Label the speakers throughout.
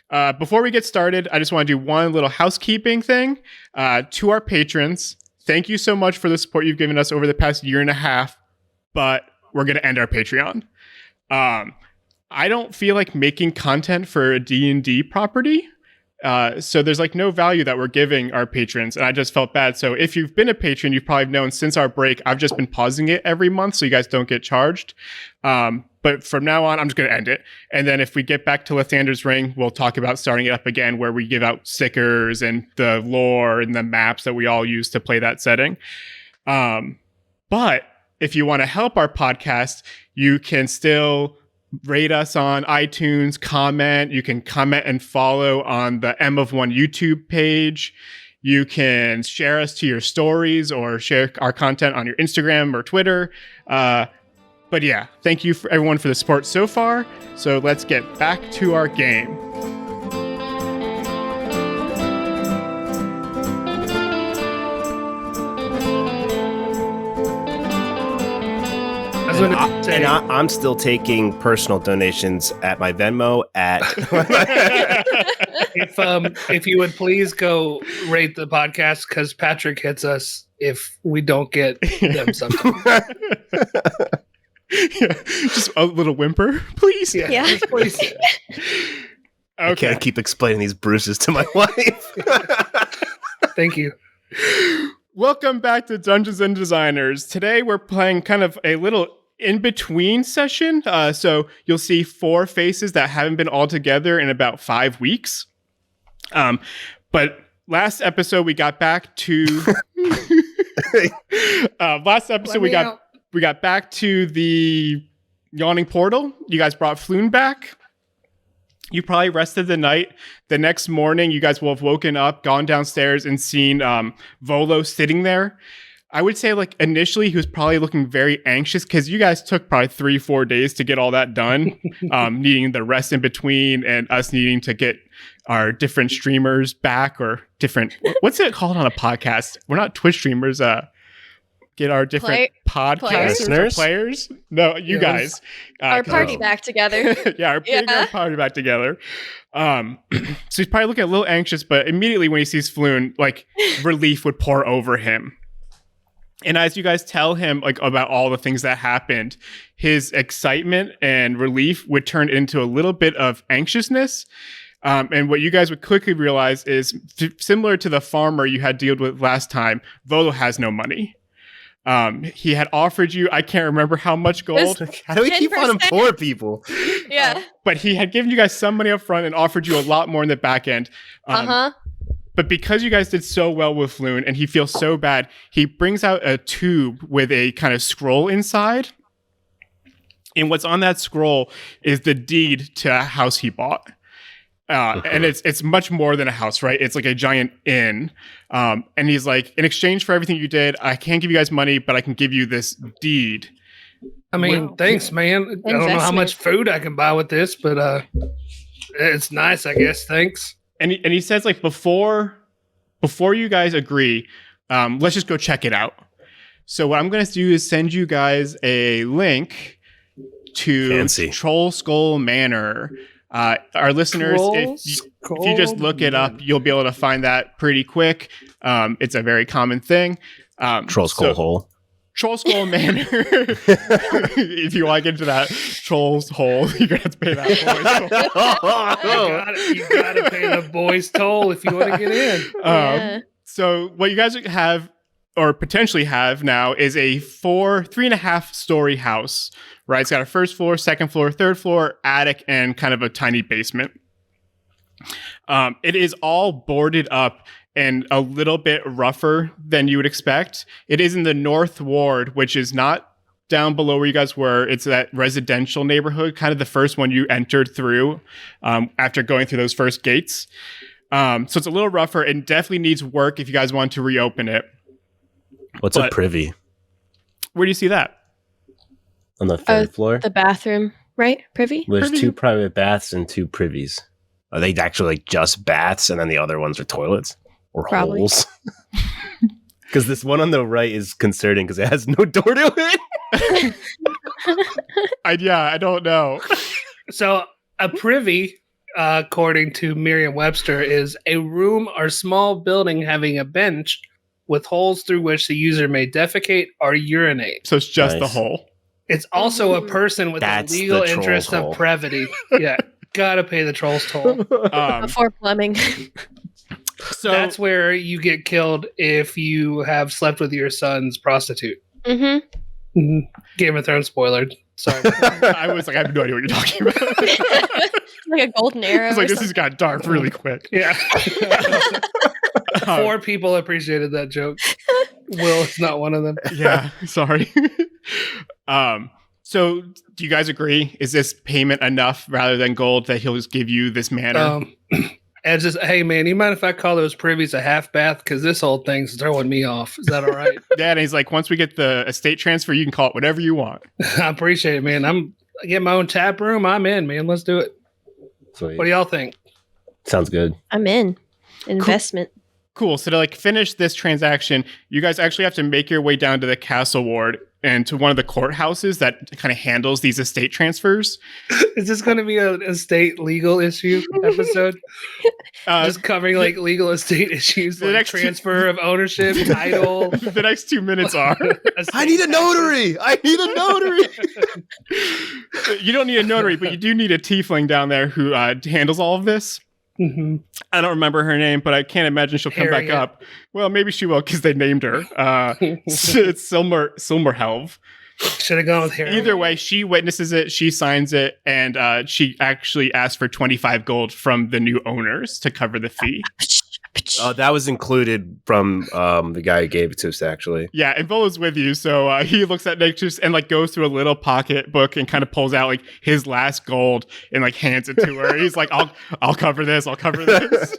Speaker 1: Before we get started, I just want to do one little housekeeping thing. To our patrons, thank you so much for the support you've given us over the past year and a half, but we're going to end our Patreon. I don't feel like making content for a D&D property. So there's like no value that we're giving our patrons, and I just felt bad. So if you've been a patron, you've probably known since our break, I've just been pausing it every month so you guys don't get charged. But from now on, I'm just going to end it. And then if we get back to Lathander's Ring, we'll talk about starting it up again, where we give out stickers and the lore and the maps that we all use to play that setting. But if you want to help our podcast, you can still rate us on iTunes, comment. You can comment and follow on the M of One YouTube page. You can share us to your stories or share our content on your Instagram or Twitter. But yeah, thank you for everyone for the support so far. So let's get back to our game.
Speaker 2: I'm still taking personal donations at my Venmo at.
Speaker 3: If you would please go rate the podcast, because Patrick hits us if we don't get them sometimes.
Speaker 1: Yeah, just a little whimper, please.
Speaker 4: Yeah.
Speaker 3: Please.
Speaker 1: Okay.
Speaker 2: I can't keep explaining these bruises to my wife.
Speaker 3: Thank you.
Speaker 1: Welcome back to Dungeons and Designers. Today we're playing kind of a little in-between session. So you'll see 4 faces that haven't been all together in about 5 weeks. But last episode we got back to we got back to the Yawning Portal. You guys brought Floon back. You probably rested the night. The next morning, you guys will have woken up, gone downstairs, and seen Volo sitting there. I would say, like, initially, he was probably looking very anxious because you guys took probably 3-4 days to get all that done, needing the rest in between and us needing to get our different streamers back, or different, what's it called on a podcast? We're not Twitch streamers. Get our different podcasters, players. No, you guys.
Speaker 4: Our party back together.
Speaker 1: Yeah, our party back together. So he's probably looking a little anxious, but immediately when he sees Floon, like, relief would pour over him. And as you guys tell him, like, about all the things that happened, his excitement and relief would turn into a little bit of anxiousness. And what you guys would quickly realize is, similar to the farmer you had dealt with last time, Volo has no money. He had offered you, I can't remember how much gold.
Speaker 2: How do we keep on poor people?
Speaker 4: Yeah.
Speaker 1: But he had given you guys some money up front and offered you a lot more in the back end. But because you guys did so well with Floon and he feels so bad, he brings out a tube with a kind of scroll inside. And what's on that scroll is the deed to a house he bought. And it's much more than a house, right? It's like a giant inn. And he's like, in exchange for everything you did, I can't give you guys money, but I can give you this deed.
Speaker 3: I mean, thanks, man. I don't know how much food I can buy with this, but it's nice, I guess. Thanks.
Speaker 1: And he says, like, before you guys agree, let's just go check it out. So what I'm going to do is send you guys a link to Troll Skull Manor. Our listeners, if you just look it up, you'll be able to find that pretty quick. It's a very common thing.
Speaker 2: Troll Skull Hole.
Speaker 1: Troll Skull Manor. If you want to get into that Troll's Hole, you're going to have to pay that boy's toll.
Speaker 3: You gotta pay the boy's toll if you want to get in.
Speaker 1: So what you guys have, or potentially have now, is a 3.5 story house, right? It's got a first floor, second floor, third floor, attic, and kind of a tiny basement. It is all boarded up and a little bit rougher than you would expect. It is in the North Ward, which is not down below where you guys were. It's that residential neighborhood, kind of the first one you entered through after going through those first gates. So it's a little rougher and definitely needs work if you guys want to reopen it.
Speaker 2: What's a privy?
Speaker 1: Where do you see that?
Speaker 2: On the third floor?
Speaker 4: The bathroom, right? Privy?
Speaker 2: There's 2 private baths and 2 privies. Are they actually like just baths and then the other ones are toilets? Or
Speaker 4: probably
Speaker 2: holes? Because this one on the right is concerning because it has no door to it.
Speaker 1: I don't know.
Speaker 3: So a privy according to Merriam-Webster, is a room or small building having a bench with holes through which the user may defecate or urinate.
Speaker 1: So it's just the
Speaker 2: Nice.
Speaker 1: hole.
Speaker 3: It's also a person with
Speaker 2: That's
Speaker 3: a legal
Speaker 2: the troll's
Speaker 3: interest
Speaker 2: hole.
Speaker 3: of brevity. Yeah, gotta pay the troll's toll.
Speaker 4: Before plumbing.
Speaker 1: So
Speaker 3: That's where you get killed if you have slept with your son's prostitute.
Speaker 4: Mm-hmm.
Speaker 3: Mhm. Game of Thrones spoiler. Sorry.
Speaker 1: I was like, I have no idea what you're talking about.
Speaker 4: Like a golden arrow.
Speaker 1: I was like,
Speaker 4: or
Speaker 1: this has got dark really quick.
Speaker 3: Yeah.
Speaker 1: Um,
Speaker 3: 4 people appreciated that joke. Will is not one of them.
Speaker 1: yeah, sorry. So do you guys agree? Is this payment enough rather than gold that he'll just give you this manor?
Speaker 3: And just, hey man, you mind if I call those privies a half bath? Because this whole thing's throwing me off. Is that all right?
Speaker 1: Yeah, and he's like, once we get the estate transfer, you can call it whatever you want.
Speaker 3: I appreciate it, man. I get my own tap room. I'm in, man. Let's do it.
Speaker 2: Sweet.
Speaker 3: What do y'all think?
Speaker 2: Sounds good.
Speaker 4: I'm in. Investment.
Speaker 1: Cool. So to like finish this transaction, you guys actually have to make your way down to the castle ward and to one of the courthouses that kind of handles these estate transfers.
Speaker 3: Is this going to be an estate legal issue episode? Just covering like legal estate issues,
Speaker 1: the
Speaker 3: like
Speaker 1: next
Speaker 3: transfer of ownership, title.
Speaker 1: The next 2 minutes are.
Speaker 2: I need a notary. I need a notary.
Speaker 1: You don't need a notary, but you do need a tiefling down there who handles all of this.
Speaker 3: Mm-hmm.
Speaker 1: I don't remember her name, but I can't imagine she'll come back
Speaker 3: Harriet.
Speaker 1: up. Well, maybe she will because they named her. It's Silmerhelv.
Speaker 3: Should have gone with Harry.
Speaker 1: Either way, she witnesses it, she signs it, and she actually asked for 25 gold from the new owners to cover the fee.
Speaker 2: That was included from the guy who gave it to us, actually.
Speaker 1: Yeah, and Volo's with you, so he looks at Nixus and like goes through a little pocket book and kind of pulls out like his last gold and like hands it to her. He's like, "I'll cover this. I'll cover this."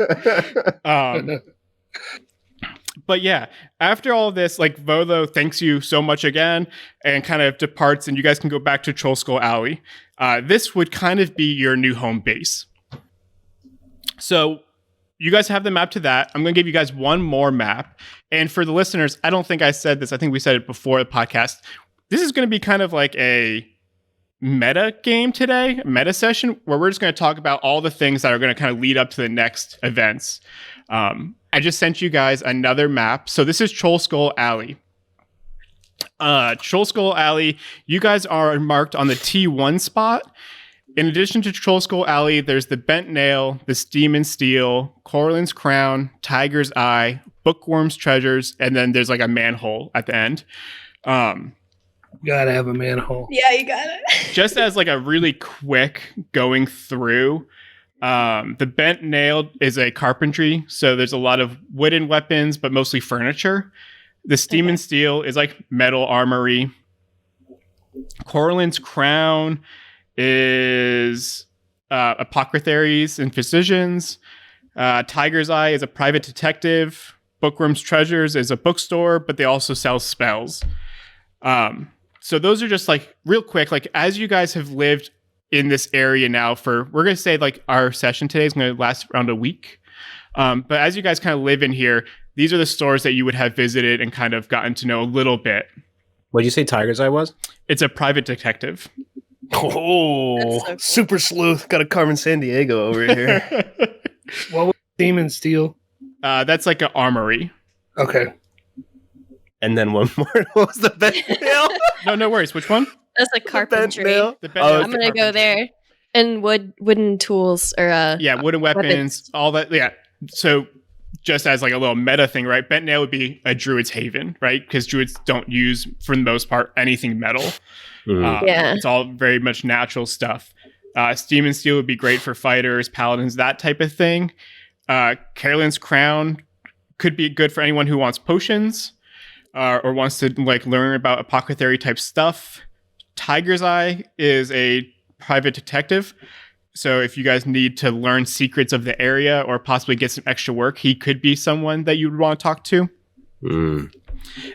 Speaker 1: But yeah, after all of this, like Volo thanks you so much again and kind of departs, and you guys can go back to Troll Skull Alley. This would kind of be your new home base. So you guys have the map to that. I'm going to give you guys one more map. And for the listeners, I don't think I said this. I think we said it before the podcast. This is going to be kind of like a meta game today, a meta session, where we're just going to talk about all the things that are going to kind of lead up to the next events. I just sent you guys another map. So this is Troll Skull Alley. Troll Skull Alley, you guys are marked on the T1 spot. In addition to Troll Skull Alley, there's the Bent Nail, the Steam and Steel, Corlin's Crown, Tiger's Eye, Bookworm's Treasures, and then there's like a manhole at the end.
Speaker 3: Gotta have a manhole.
Speaker 4: Yeah, you got it.
Speaker 1: Just as like a really quick going through, the Bent Nail is a carpentry, so there's a lot of wooden weapons, but mostly furniture. The Steam and Steel is like metal armory. Corlin's Crown is apothecaries and physicians. Tiger's Eye is a private detective. Bookworm's Treasures is a bookstore, but they also sell spells. So those are just like real quick, like as you guys have lived in this area now for, we're going to say like our session today is going to last around a week. But as you guys kind of live in here, these are the stores that you would have visited and kind of gotten to know a little bit.
Speaker 2: What did you say Tiger's Eye was?
Speaker 1: It's a private detective.
Speaker 2: Oh,
Speaker 4: That's so cool.
Speaker 2: super sleuth. Got a Carmen Sandiego over here.
Speaker 3: What was Demon Steel?
Speaker 1: That's like an armory.
Speaker 3: Okay.
Speaker 2: And then one more. What was the bent nail?
Speaker 1: No worries. Which one?
Speaker 4: That's like
Speaker 2: Bent
Speaker 4: carpentry.
Speaker 2: nail.
Speaker 1: The Bent
Speaker 2: Oh,
Speaker 1: Nail's
Speaker 4: I'm
Speaker 1: the
Speaker 4: gonna go
Speaker 1: carpentry.
Speaker 4: there. And wooden tools or
Speaker 1: Yeah, wooden weapons, all that. Yeah. So just as like a little meta thing, right? Bent Nail would be a druid's haven, right? Because druids don't use, for the most part, anything metal.
Speaker 2: Mhm.
Speaker 4: Yeah.
Speaker 1: It's all very much natural stuff. Steam and Steel would be great for fighters, paladins, that type of thing. Carolyn's Crown could be good for anyone who wants potions or wants to like learn about apothecary type stuff. Tiger's Eye is a private detective. So if you guys need to learn secrets of the area or possibly get some extra work, he could be someone that you would want to talk to.
Speaker 2: Mm.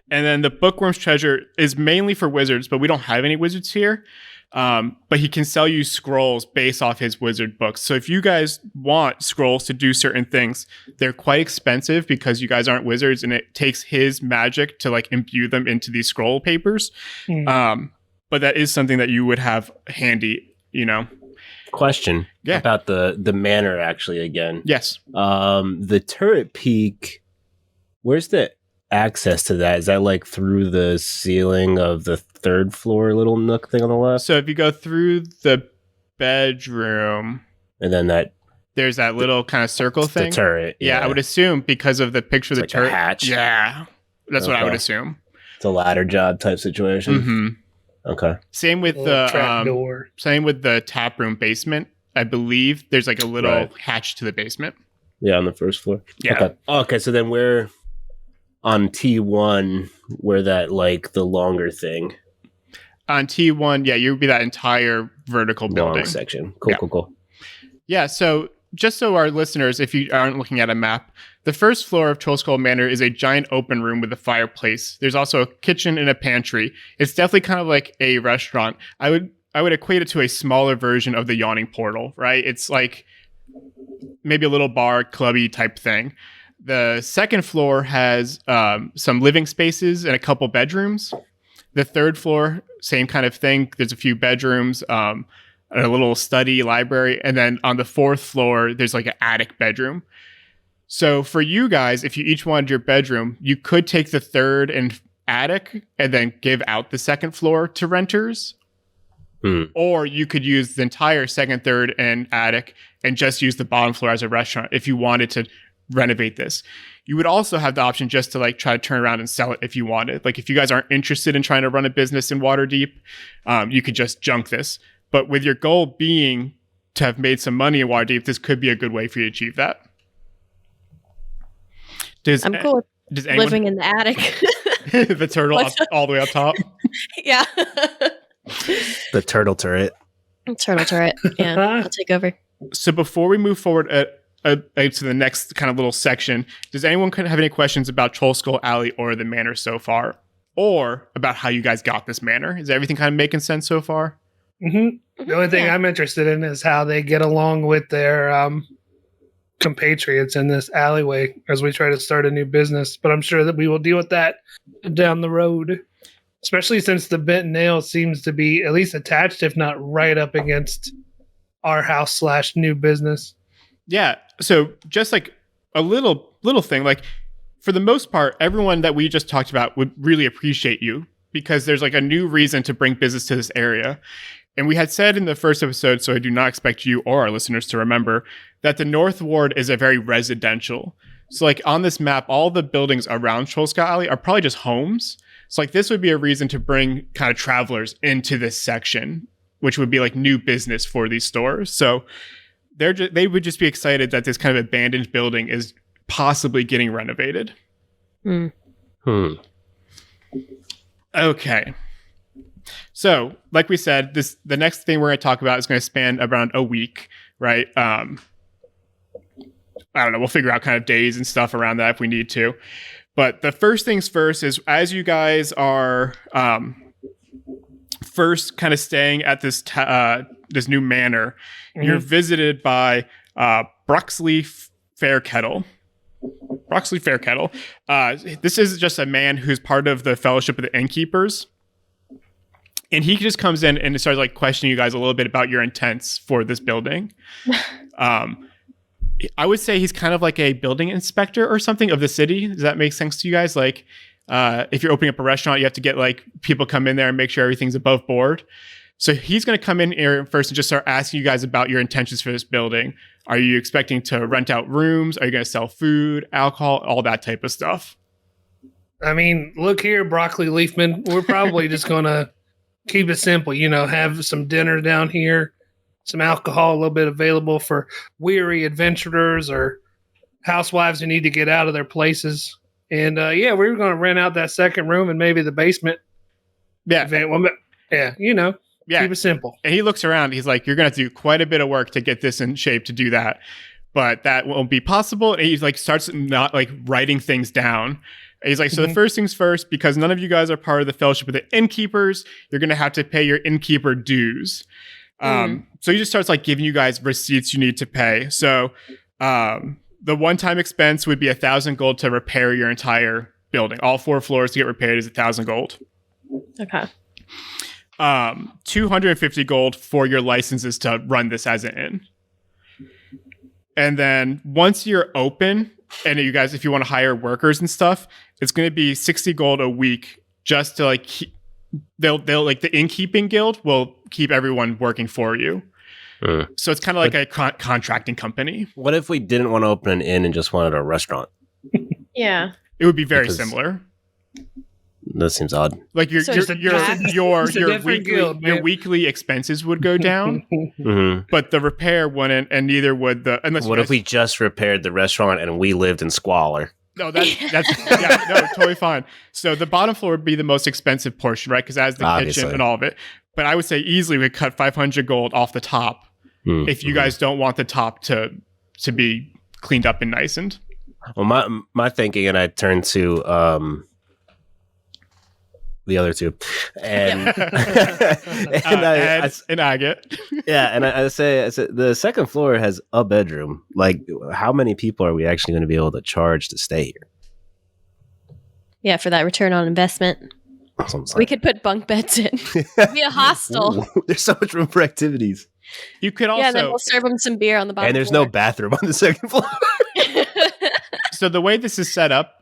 Speaker 1: And then the Bookworm's Treasure is mainly for wizards, but we don't have any wizards here. But he can sell you scrolls based off his wizard books. So if you guys want scrolls to do certain things, they're quite expensive because you guys aren't wizards, and it takes his magic to like imbue them into these scroll papers. But that is something that you would have handy, you know.
Speaker 2: Question
Speaker 1: Yeah.
Speaker 2: about the manor actually again.
Speaker 1: Yes.
Speaker 2: The turret peak, where's the access to that? Is that like through the ceiling of the third floor little nook thing on the left?
Speaker 1: So if you go through the bedroom,
Speaker 2: And then
Speaker 1: there's that little kind of circle thing.
Speaker 2: the turret.
Speaker 1: Yeah, I would assume because of the picture of the
Speaker 2: It's like
Speaker 1: turret.
Speaker 2: a hatch.
Speaker 1: Yeah. That's what I would
Speaker 2: Okay.
Speaker 1: assume.
Speaker 2: It's a ladder job type situation.
Speaker 1: Hmm.
Speaker 2: Okay.
Speaker 1: Same with
Speaker 3: Little trap
Speaker 1: the
Speaker 3: door.
Speaker 1: same with the tap room basement. I believe there's like a little
Speaker 2: Right.
Speaker 1: hatch to the basement.
Speaker 2: Yeah, on the first floor.
Speaker 1: Yeah.
Speaker 2: Okay. Okay, so then we're on T1, where that like the longer thing,
Speaker 1: On T1, yeah, you would be that entire vertical building.
Speaker 2: long section. Cool,
Speaker 1: Yeah.
Speaker 2: cool.
Speaker 1: Yeah, so just so our listeners, if you aren't looking at a map, the first floor of Troll Skull Manor is a giant open room with a fireplace. There's also a kitchen and a pantry. It's definitely kind of like a restaurant. I would equate it to a smaller version of the Yawning Portal, right? It's like maybe a little bar, clubby type thing. The second floor has some living spaces and a couple bedrooms. The third floor, same kind of thing. There's a few bedrooms, a little study, library. And then on the fourth floor, there's like an attic bedroom. So for you guys, if you each wanted your bedroom, you could take the third and attic and then give out the second floor to renters. Or you could use the entire second, third, and attic and just use the bottom floor as a restaurant if you wanted to renovate this. You would also have the option just to like try to turn around and sell it if you wanted. Like if you guys aren't interested in trying to run a business in Waterdeep, you could just junk this. But with your goal being to have made some money in Waterdeep, this could be a good way for you to achieve that.
Speaker 4: I'm cool with
Speaker 1: Does anyone
Speaker 4: living in the attic.
Speaker 1: the turtle all the way up top?
Speaker 4: Yeah.
Speaker 2: The turtle turret.
Speaker 4: Turtle turret. Yeah, I'll take over.
Speaker 1: So before we move forward to the next kind of little section, does anyone have any questions about Troll Skull Alley or the manor so far? Or about how you guys got this manor? Is everything kind of making sense so far?
Speaker 3: Mm-hmm. The only thing I'm interested in is how they get along with their compatriots in this alleyway as we try to start a new business. But I'm sure that we will deal with that down the road, especially since the bent nail seems to be at least attached, if not right up against our house / new business.
Speaker 1: Yeah. So just like a little thing, like for the most part, everyone that we just talked about would really appreciate you because there's like a new reason to bring business to this area. And we had said in the first episode, so I do not expect you or our listeners to remember, that the North Ward is a very residential. So like on this map, all the buildings around Troll Skull Alley are probably just homes. So like this would be a reason to bring kind of travelers into this section, which would be like new business for these stores. So they would just be excited that this kind of abandoned building is possibly getting renovated. Okay. So, like we said, the next thing we're going to talk about is going to span around a week, right? I don't know. We'll figure out kind of days and stuff around that if we need to. But the first things first is as you guys are first kind of staying at this this new manor, you're visited by Bruxley Fairkettle. Bruxley Fairkettle. This is just a man who's part of the Fellowship of the Innkeepers. And he just comes in and starts like questioning you guys a little bit about your intents for this building. I would say he's kind of like a building inspector or something of the city. Does that make sense to you guys? Like, if you're opening up a restaurant, you have to get like people come in there and make sure everything's above board. So he's going to come in here first and just start asking you guys about your intentions for this building. Are you expecting to rent out rooms? Are you going to sell food, alcohol, all that type of stuff?
Speaker 3: I mean, look here, Broccoli Leafman. We're probably just going to keep it simple, have some dinner down here, some alcohol, a little bit available for weary adventurers or housewives who need to get out of their places. And we're going to rent out that second room and maybe the basement.
Speaker 1: Yeah.
Speaker 3: Yeah, keep it simple.
Speaker 1: And he looks around. He's like, you're going to do quite a bit of work to get this in shape to do that. But that won't be possible. And he's like, starts not like writing things down. And he's like, so the first things first, because none of you guys are part of the Fellowship of the Innkeepers, you're going to have to pay your innkeeper dues. So he just starts like giving you guys receipts you need to pay. So the one-time expense would be 1,000 gold to repair your entire building. All 4 floors to get repaired is 1,000 gold.
Speaker 4: Okay.
Speaker 1: 250 gold for your licenses to run this as an inn. And then once you're open, and you guys, if you want to hire workers and stuff, it's going to be 60 gold a week just to like they'll like the innkeeping guild will keep everyone working for you. So it's kind of like a contracting company.
Speaker 2: What if we didn't want to open an inn and just wanted a restaurant?
Speaker 4: Yeah.
Speaker 1: It would be very similar.
Speaker 2: That seems odd.
Speaker 1: Like your weekly expenses would go down, but the repair wouldn't, and neither would the.
Speaker 2: What if we just repaired the restaurant and we lived in squalor?
Speaker 1: No, that's totally fine. So the bottom floor would be the most expensive portion, right? Because as the kitchen and all of it. But I would say easily we cut 500 gold off the top if you guys don't want the top to be cleaned up and nicened.
Speaker 2: Well, my thinking, and I turn to the other two, and
Speaker 1: and Agate.
Speaker 2: Yeah, and I said the second floor has a bedroom. Like, how many people are we actually going to be able to charge to stay here?
Speaker 4: Yeah, for that return on investment. We could put bunk beds in. Be a hostel.
Speaker 2: Ooh, there's so much room for activities.
Speaker 1: You could also,
Speaker 4: and then we'll serve them some beer on the bottom.
Speaker 2: And there's
Speaker 4: floor.
Speaker 2: no bathroom on the second floor.
Speaker 1: So the way this is set up,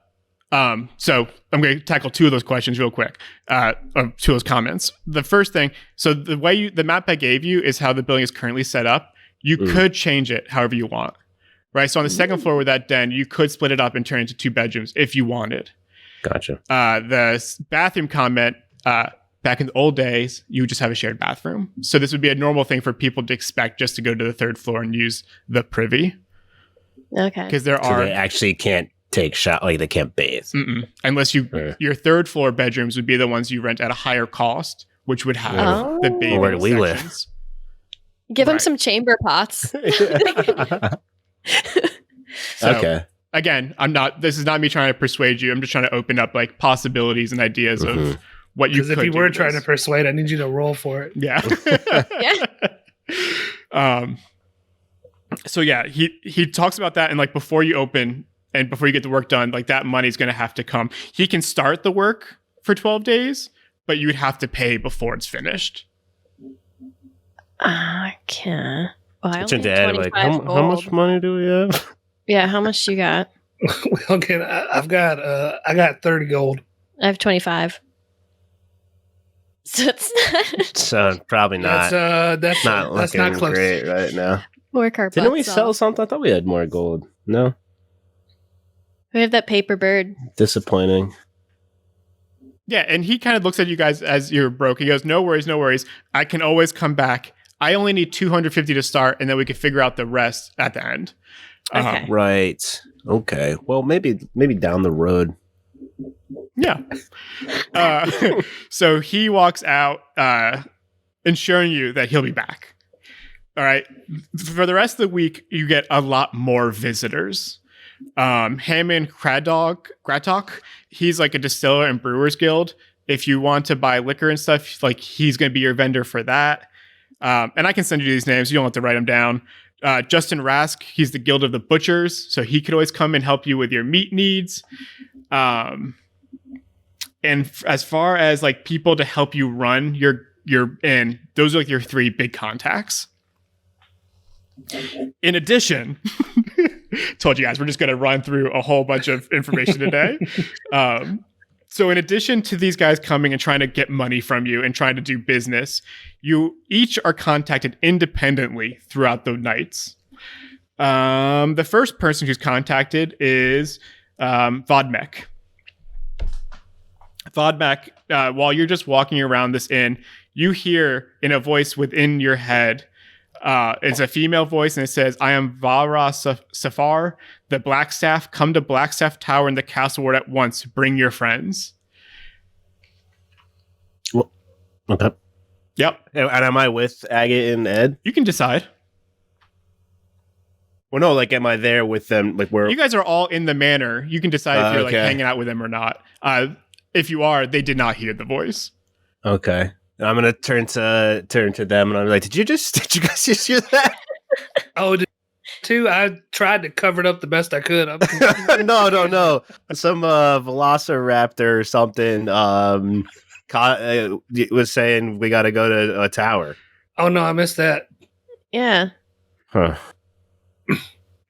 Speaker 1: so I'm going to tackle two of those questions real quick, or two of those comments. The first thing, so the way the map I gave you is how the building is currently set up. You could change it however you want, right? So on the second floor with that den, you could split it up and turn it into 2 bedrooms if you wanted.
Speaker 2: Gotcha.
Speaker 1: The bathroom comment, back in the old days, you would just have a shared bathroom. So this would be a normal thing for people to expect, just to go to the third floor and use the privy.
Speaker 4: Okay.
Speaker 1: Because
Speaker 2: they actually can't take shot, like they can't bathe.
Speaker 1: Unless your third floor bedrooms would be the ones you rent at a higher cost, which would have the bathing
Speaker 2: where do we
Speaker 1: sections.
Speaker 4: Give them some chamber pots.
Speaker 2: Okay.
Speaker 1: Again, this is not me trying to persuade you. I'm just trying to open up like possibilities and ideas of what you could do.
Speaker 3: Because if you were trying to persuade, I need you to roll for it.
Speaker 1: Yeah. So yeah, he talks about that, and like before you open and before you get the work done, like that money's going to have to come. He can start the work for 12 days, but you would have to pay before it's finished.
Speaker 4: I can't. Well, I only have
Speaker 2: Dad, like, how much money do we have?
Speaker 4: Yeah, how much you got?
Speaker 3: Okay, I got 30 gold.
Speaker 4: I have 25. So it's not.
Speaker 2: So probably not.
Speaker 3: That's not close.
Speaker 2: Great right now.
Speaker 4: Work our
Speaker 2: Didn't we
Speaker 4: butts
Speaker 2: sell
Speaker 4: off.
Speaker 2: something? I thought we had more gold. No.
Speaker 4: We have that paper bird.
Speaker 2: Disappointing.
Speaker 1: Yeah, and he kind of looks at you guys as you're broke. He goes, no worries. I can always come back. I only need 250 to start, and then we can figure out the rest at the end.
Speaker 4: Okay.
Speaker 2: Right. Okay. Well, maybe down the road.
Speaker 1: Yeah. So he walks out, ensuring you that he'll be back. All right. For the rest of the week, you get a lot more visitors. Hammond Kratok, he's like a distiller and brewers guild. If you want to buy liquor and stuff, like he's going to be your vendor for that. And I can send you these names. You don't have to write them down. Justin Rask, he's the Guild of the Butchers, so he could always come and help you with your meat needs. And as far as like people to help you run your inn, those are like your 3 big contacts. In addition, told you guys we're just going to run through a whole bunch of information today. So in addition to these guys coming and trying to get money from you and trying to do business, you each are contacted independently throughout the nights. The first person who's contacted is Vodmek. Vodmek, while you're just walking around this inn, you hear in a voice within your head, it's a female voice, and it says, I am Vara Safar, the Blackstaff. Come to Blackstaff Tower in the castle ward at once. Bring your friends.
Speaker 2: Well, okay.
Speaker 1: Yep.
Speaker 2: And am I with Agate and Ed?
Speaker 1: You can decide.
Speaker 2: Well, no, like, am I there with them? Like, where
Speaker 1: you guys are all in the manor. You can decide if you're like hanging out with them or not. If you are, they did not hear the voice.
Speaker 2: Okay. I'm gonna turn to them, and I'm like, "Did you guys just hear that?"
Speaker 3: Oh, too. I tried to cover it up the best I could.
Speaker 2: No. Some Velociraptor or something, kind was saying we got to go to a tower.
Speaker 3: Oh no, I missed that.
Speaker 4: Yeah.
Speaker 2: Huh.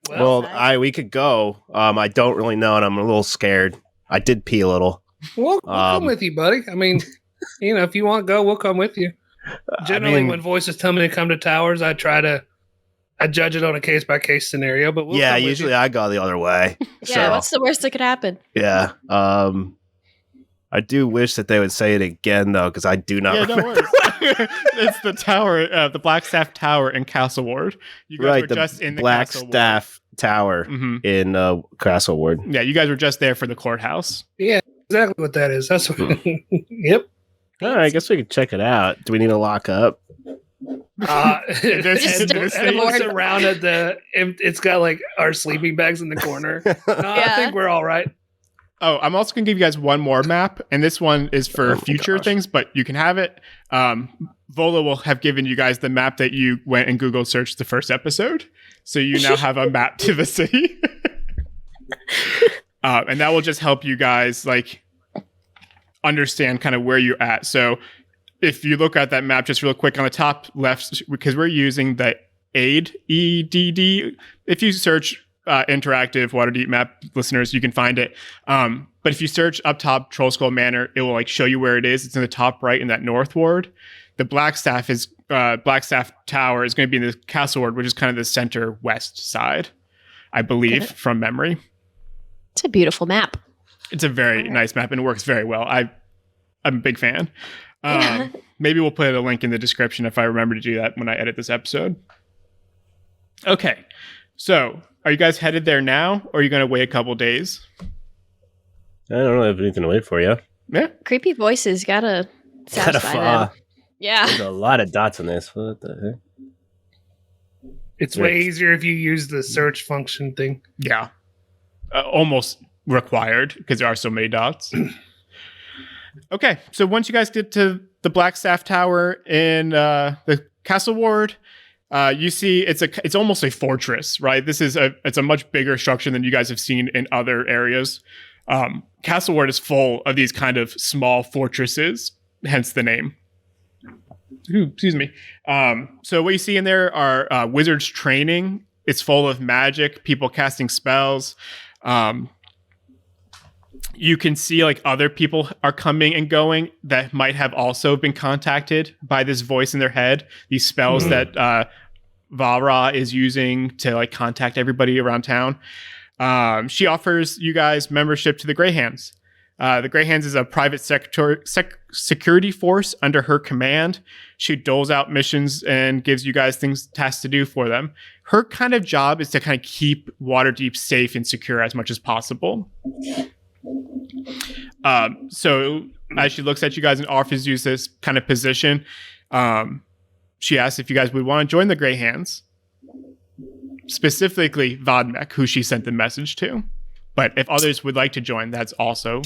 Speaker 3: Well,
Speaker 2: We could go. I don't really know, and I'm a little scared. I did pee a little.
Speaker 3: we'll come with you, buddy. I mean, if you want to go, we'll come with you. Generally, when voices tell me to come to towers, I judge it on a case by case scenario. But we'll come with
Speaker 2: usually
Speaker 3: you.
Speaker 2: I go the other way.
Speaker 4: Yeah, what's the worst that could happen?
Speaker 2: Yeah. I do wish that they would say it again, though, because I do not remember.
Speaker 1: No worries. It's the tower, the Blackstaff Tower in Castle Ward. You guys were just in the Castle
Speaker 2: Blackstaff Tower in Castle Ward.
Speaker 1: Yeah, you guys were just there for the courthouse.
Speaker 3: Yeah, exactly what that is. That's what. Yep.
Speaker 2: All right, I guess we could check it out. Do we need to lock up?
Speaker 3: Looks around at it's got like our sleeping bags in the corner. I think we're all right.
Speaker 1: Oh, I'm also going to give you guys one more map, and this one is for future things, but you can have it. Vola will have given you guys the map that you went and Google searched the first episode, so you now have a map to the city. And that will just help you guys understand kind of where you're at. So if you look at that map just real quick on the top left, because we're using the AID, EDD, if you search interactive Waterdeep map, listeners, you can find it. But if you search up top Troll Skull Manor, it will show you where it is. It's in the top right in that north ward. The Blackstaff Tower is going to be in the Castle Ward, which is kind of the center west side, I believe, from memory.
Speaker 4: It's a beautiful map.
Speaker 1: It's a very nice map and it works very well. I'm a big fan. Maybe we'll put a link in the description if I remember to do that when I edit this episode. Okay, so are you guys headed there now, or are you going to wait a couple days?
Speaker 2: I don't really have anything to wait for you.
Speaker 1: Yeah.
Speaker 4: Creepy voices gotta satisfy them. Yeah.
Speaker 2: There's a lot of dots on this. What the heck?
Speaker 3: It's way easier if you use the search function thing.
Speaker 1: Yeah. Almost required because there are so many dots. Okay, so once you guys get to the Blackstaff Tower in the Castle Ward, you see it's almost a fortress, right? It's a much bigger structure than you guys have seen in other areas. Castle Ward is full of these kind of small fortresses, hence the name. Ooh, excuse me. So what you see in there are wizards training. It's full of magic, people casting spells. You can see other people are coming and going that might have also been contacted by this voice in their head. These spells that Valra is using to contact everybody around town. She offers you guys membership to the Grey Hands. The Grey Hands is a private security force under her command. She doles out missions and gives you guys tasks to do for them. Her kind of job is to kind of keep Waterdeep safe and secure as much as possible. So as she looks at you guys and offers you this kind of position, she asks if you guys would want to join the Grey Hands. Specifically Vodmek, who she sent the message to. But if others would like to join, that's also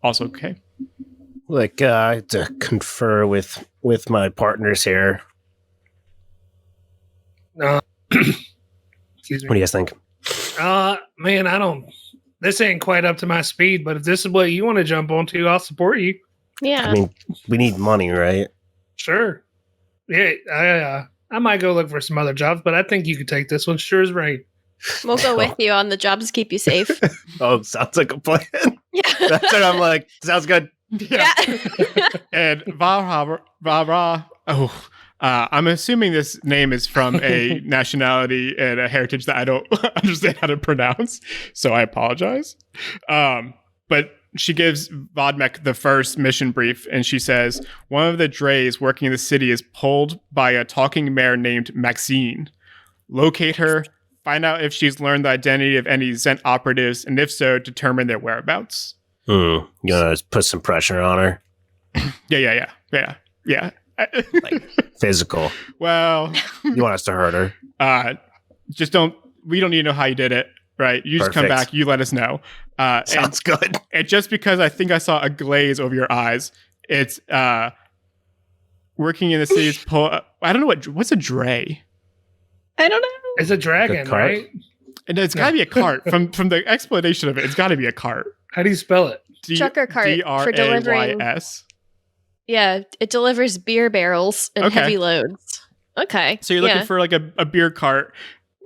Speaker 1: okay.
Speaker 2: I have to confer with my partners here.
Speaker 3: Excuse me.
Speaker 2: What do you guys think?
Speaker 3: Man, this ain't quite up to my speed, but if this is what you want to jump onto, I'll support you.
Speaker 4: Yeah.
Speaker 2: I mean, we need money, right?
Speaker 3: Sure. Yeah, I might go look for some other jobs, but I think you could take this one sure as rain.
Speaker 4: We'll go with you on the jobs to keep you safe.
Speaker 2: Oh, sounds like a plan.
Speaker 4: Yeah.
Speaker 2: That's what I'm like. Sounds good.
Speaker 4: Yeah.
Speaker 1: And Valra, I'm assuming this name is from a nationality and a heritage that I don't understand how to pronounce, so I apologize. But she gives Vodmek the first mission brief, and she says, one of the drays working in the city is pulled by a talking mare named Maxine. Locate her, find out if she's learned the identity of any Zent operatives, and if so, determine their whereabouts.
Speaker 2: You want to put some pressure on her?
Speaker 1: Yeah.
Speaker 2: Physical.
Speaker 1: Well,
Speaker 2: you want us to hurt her?
Speaker 1: We don't need to know how you did it, right? You just come back, you let us know.
Speaker 2: Sounds good.
Speaker 1: And just because I think I saw a glaze over your eyes, it's working in the city is I don't know what's a dray?
Speaker 4: I don't know.
Speaker 3: It's a dragon, right?
Speaker 1: And it's got to be a cart. From the explanation of it, it's got to be a cart.
Speaker 3: How do you spell it?
Speaker 4: Trucker cart for delivering.
Speaker 1: DRAYS.
Speaker 4: Yeah, it delivers beer barrels and
Speaker 1: Okay.
Speaker 4: heavy loads. Okay.
Speaker 1: So you're looking for like a beer cart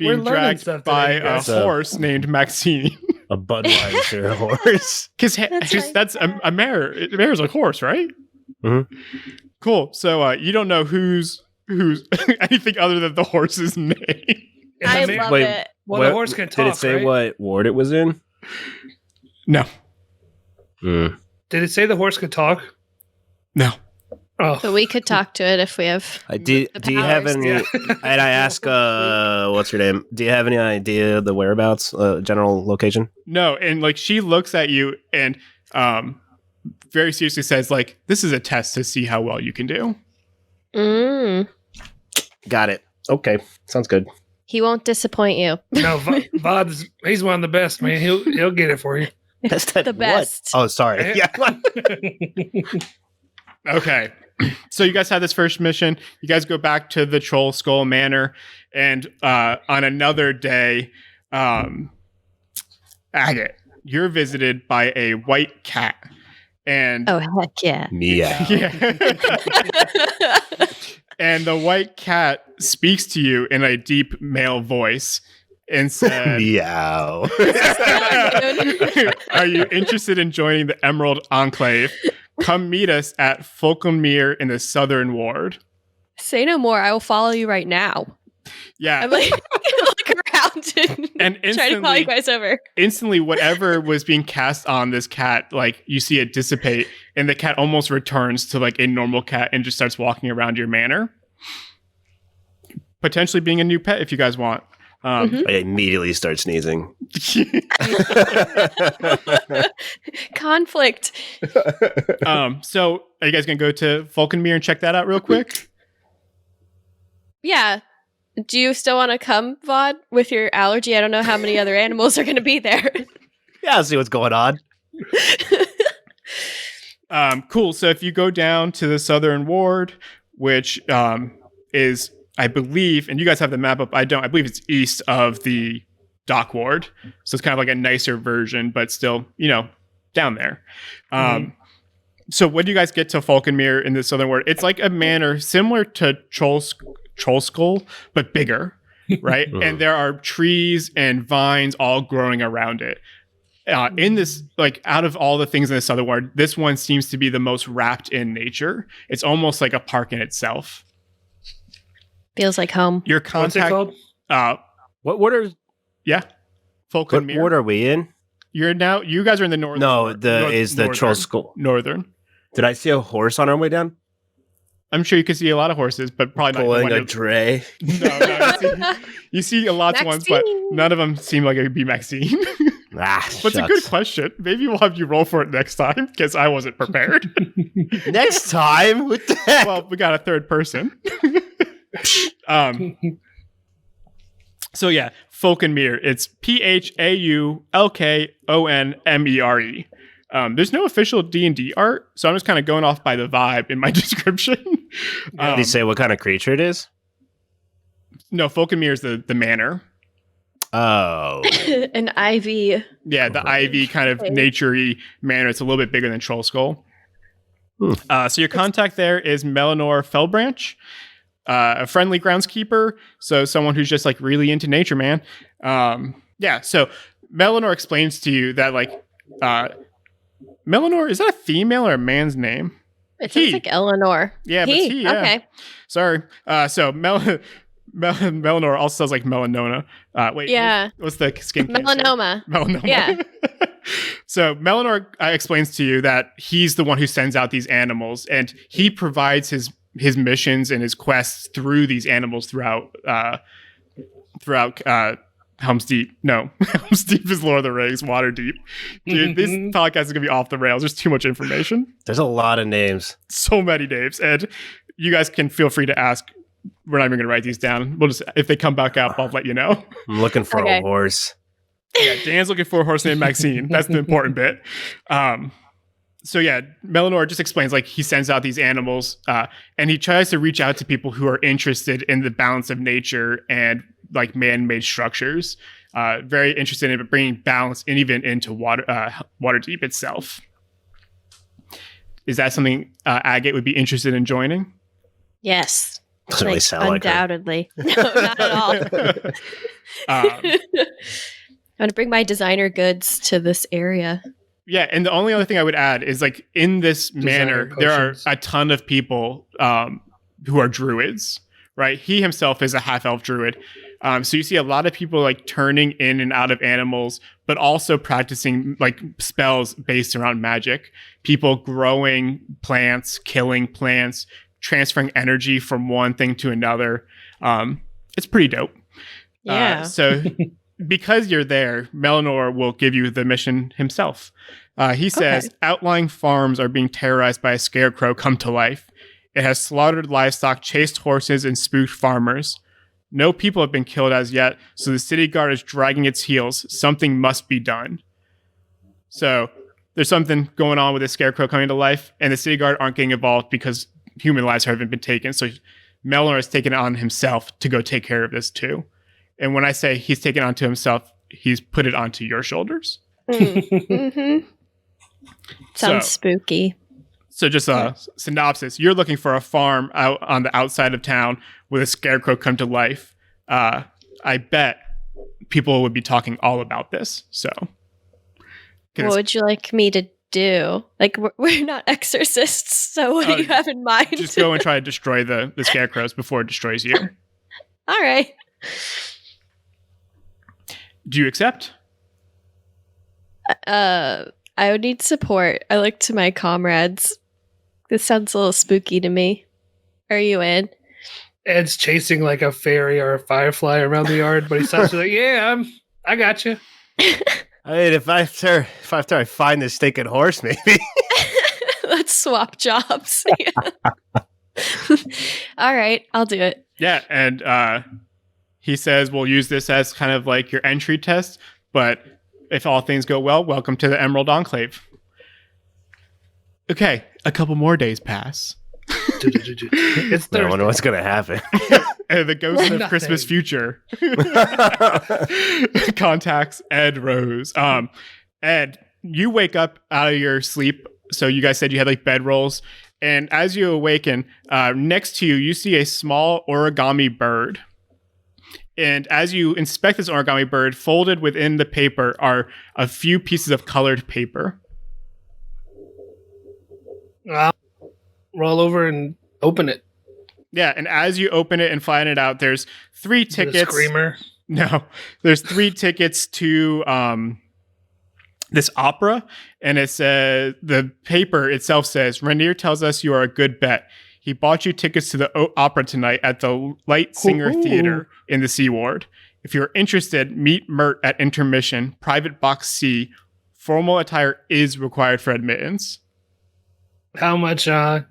Speaker 3: We're
Speaker 1: being
Speaker 3: learning
Speaker 1: dragged
Speaker 3: stuff
Speaker 1: by
Speaker 3: today,
Speaker 1: a
Speaker 3: guys.
Speaker 1: horse named Maxine.
Speaker 2: A Budweiser horse.
Speaker 1: Because
Speaker 4: right.
Speaker 1: that's a mare. A mare's a horse, right?
Speaker 2: Mhm.
Speaker 1: Cool. So you don't know who's anything other than the horse's name.
Speaker 3: And
Speaker 4: I
Speaker 3: the man-
Speaker 4: love
Speaker 2: Wait,
Speaker 4: it.
Speaker 3: Well, the horse can talk,
Speaker 2: Did it say
Speaker 3: right?
Speaker 2: what ward it was in?
Speaker 1: No.
Speaker 2: Mm.
Speaker 3: Did it say the horse could talk?
Speaker 1: No.
Speaker 3: Oh,
Speaker 4: But we could talk to it if we have.
Speaker 2: Do
Speaker 4: The
Speaker 2: you have
Speaker 4: powers.
Speaker 2: any?
Speaker 3: Yeah.
Speaker 2: And I ask, what's her name? Do you have any idea of the whereabouts, general location?
Speaker 1: No. And like she looks at you and very seriously says, like, this is a test to see how well you can do.
Speaker 4: Mm.
Speaker 2: Got it. Okay, sounds good.
Speaker 4: He won't disappoint you.
Speaker 3: no, Vod's he's one of the best, man. He'll get it for you.
Speaker 2: That's that
Speaker 4: The
Speaker 2: what?
Speaker 4: best.
Speaker 2: Oh, sorry. Yeah.
Speaker 1: Okay. So you guys have this first mission. You guys go back to the Troll Skull Manor, and on another day, Agate, you're visited by a white cat. And
Speaker 4: Oh, heck yeah.
Speaker 2: Meow.
Speaker 1: yeah. And the white cat speaks to you in a deep male voice and said,
Speaker 2: Meow.
Speaker 1: are you interested in joining the Emerald Enclave? Come meet us at Fulkenmere in the Southern Ward.
Speaker 4: Say no more. I will follow you right now.
Speaker 1: Yeah.
Speaker 4: I'm like, look around and
Speaker 1: And
Speaker 4: try to call you
Speaker 1: instantly,
Speaker 4: guys over.
Speaker 1: whatever was being cast on this cat, like you see it dissipate, and the cat almost returns to like a normal cat and just starts walking around your manor. Potentially being a new pet if you guys want.
Speaker 2: I immediately start sneezing.
Speaker 4: Conflict.
Speaker 1: So are you guys gonna go to Fulkenmere and check that out real quick?
Speaker 4: Yeah. Do you still want to come, Vod, with your allergy? I don't know how many other animals are going to be there.
Speaker 2: Yeah, I'll see what's going on.
Speaker 1: Cool. So if you go down to the Southern Ward, which is, I believe, and you guys have the map up. I don't. I believe it's east of the Dock Ward. So it's kind of like a nicer version, but still, down there. So when you guys get to Fulkenmere in the Southern Ward, it's like a manor similar to Troll Skull, but bigger, right? And there are trees and vines all growing around it. In this, like, out of all the things in the Southern Ward, this one seems to be the most wrapped in nature. It's almost like a park in itself.
Speaker 4: Feels like home.
Speaker 1: Your
Speaker 3: What's it
Speaker 1: contact,
Speaker 3: called?
Speaker 2: What ward
Speaker 1: yeah,
Speaker 2: what
Speaker 1: Fulkenmere.
Speaker 2: ward are we in?
Speaker 1: You guys are in the northern.
Speaker 2: No,
Speaker 1: ward.
Speaker 2: is the Troll
Speaker 1: northern.
Speaker 2: Skull.
Speaker 1: Northern.
Speaker 2: Did I see a horse on our way down?
Speaker 1: I'm sure you could see a lot of horses, but probably not.
Speaker 2: Pulling
Speaker 1: the
Speaker 2: a
Speaker 1: one
Speaker 2: dray.
Speaker 1: you see a lot of ones, but
Speaker 4: Maxine.
Speaker 1: none of them seem like it would be Maxine. But it's a good
Speaker 2: Shucks.
Speaker 1: question. Maybe we'll have you roll for it next time because I wasn't prepared.
Speaker 2: Next time? What the heck?
Speaker 1: Well, we got a third person. So yeah, Fulkenmere. It's Paulkonmere. There's no official D&D art, so I'm just kind of going off by the vibe in my description.
Speaker 2: Did he say what kind of creature it is?
Speaker 1: No, Fulkenmere is the manor.
Speaker 2: Oh.
Speaker 4: An ivy.
Speaker 1: Yeah, the ivy kind of
Speaker 4: Okay.
Speaker 1: nature-y manor. It's a little bit bigger than Troll Skull. So your contact there is Melanor Fellbranch, a friendly groundskeeper. So someone who's just like really into nature, man. Yeah. So Melanor explains to you that like Melanor, is that a female or a man's name?
Speaker 4: It sounds
Speaker 1: He.
Speaker 4: like Eleanor.
Speaker 1: Yeah, but it's he, yeah.
Speaker 4: Okay.
Speaker 1: Sorry. So Melanor also sounds like melanoma. Wait.
Speaker 4: Yeah.
Speaker 1: What's the skin cancer?
Speaker 4: Melanoma.
Speaker 1: Melanoma.
Speaker 4: Yeah.
Speaker 1: So Melanor explains to you that he's the one who sends out these animals, and he provides his missions and his quests through these animals throughout Helm's Deep. No, Helm's Deep is Lord of the Rings. Waterdeep. Dude, this podcast is gonna be off the rails. There's too much information.
Speaker 2: There's a lot of names.
Speaker 1: So many names, and you guys can feel free to ask. We're not even gonna write these down. We'll just, if they come back up, I'll let you know.
Speaker 2: I'm looking for
Speaker 4: Okay.
Speaker 2: a horse.
Speaker 1: Yeah, Dan's looking for a horse named Maxine. That's the important bit. So yeah, Melanor just explains like he sends out these animals, and he tries to reach out to people who are interested in the balance of nature and like man-made structures. Very interested in bringing balance and even into Waterdeep itself. Is that something Agate would be interested in joining?
Speaker 4: Yes.
Speaker 2: Doesn't really sound like her.
Speaker 4: Undoubtedly. No, not at all. I'm going to bring my designer goods to this area.
Speaker 1: Yeah, and the only other thing I would add is like in this manner, there are a ton of people who are druids, right? He himself is a half-elf druid. So you see a lot of people like turning in and out of animals, but also practicing like spells based around magic. People growing plants, killing plants, transferring energy from one thing to another. It's pretty dope.
Speaker 4: Yeah.
Speaker 1: So because you're there, Melanor will give you the mission himself. He says, outlying farms are being terrorized by a scarecrow come to life. It has slaughtered livestock, chased horses, and spooked farmers. No people have been killed as yet, so the city guard is dragging its heels. Something must be done. So there's something going on with the scarecrow coming to life, and the city guard aren't getting involved because human lives haven't been taken. So Melanor has taken it on himself to go take care of this too. And when I say he's taken it onto himself, he's put it onto your shoulders.
Speaker 4: Mm-hmm. Sounds spooky.
Speaker 1: So just a synopsis. You're looking for a farm out on the outside of town with a scarecrow come to life. I bet people would be talking all about this. So
Speaker 4: what would you like me to do? Like, we're not exorcists, so what do you have in mind?
Speaker 1: Just go and try to destroy the scarecrows before it destroys you.
Speaker 4: All right.
Speaker 1: Do you accept?
Speaker 4: I would need support. I look to my comrades. This sounds a little spooky to me. Are you in?
Speaker 3: Ed's chasing like a fairy or a firefly around the yard, but he stops like, "Yeah, I got you."
Speaker 2: I mean, if after I find this stinking horse, maybe.
Speaker 4: Let's swap jobs. All right, I'll do it.
Speaker 1: Yeah, and he says we'll use this as kind of like your entry test, but if all things go well, welcome to the Emerald Enclave. Okay, a couple more days pass.
Speaker 3: It's Thursday.
Speaker 2: I wonder what's going to happen.
Speaker 1: And the ghost of Christmas future contacts Ed Rose. Ed, you wake up out of your sleep. So you guys said you had like bedrolls. And as you awaken, next to you, you see a small origami bird. And as you inspect this origami bird, folded within the paper are a few pieces of colored paper.
Speaker 3: I'll roll over and open it.
Speaker 1: Yeah, and as you open it and find it out, there's 3 tickets.
Speaker 3: Screamer.
Speaker 1: No, there's 3 tickets to this opera, and it says the paper itself says Rainier tells us you are a good bet. He bought you tickets to the opera tonight at the Light Singer Theater in the C Ward. If you're interested, meet Mert at intermission, private box C. Formal attire is required for admittance.
Speaker 3: How much? I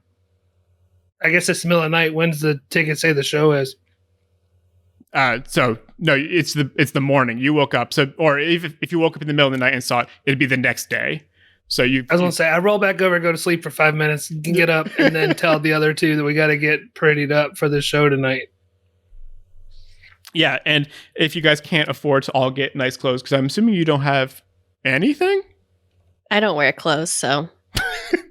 Speaker 3: guess it's the middle of the night. When's the ticket say the show is?
Speaker 1: So no, it's the morning. You woke up. So, or if you woke up in the middle of the night and saw it, it'd be the next day. So I was
Speaker 3: gonna say I roll back over, go to sleep for 5 minutes, get up, and then tell the other 2 that we got to get prettied up for the show tonight.
Speaker 1: Yeah, and if you guys can't afford to all get nice clothes, because I'm assuming you don't have anything.
Speaker 4: I don't wear clothes, so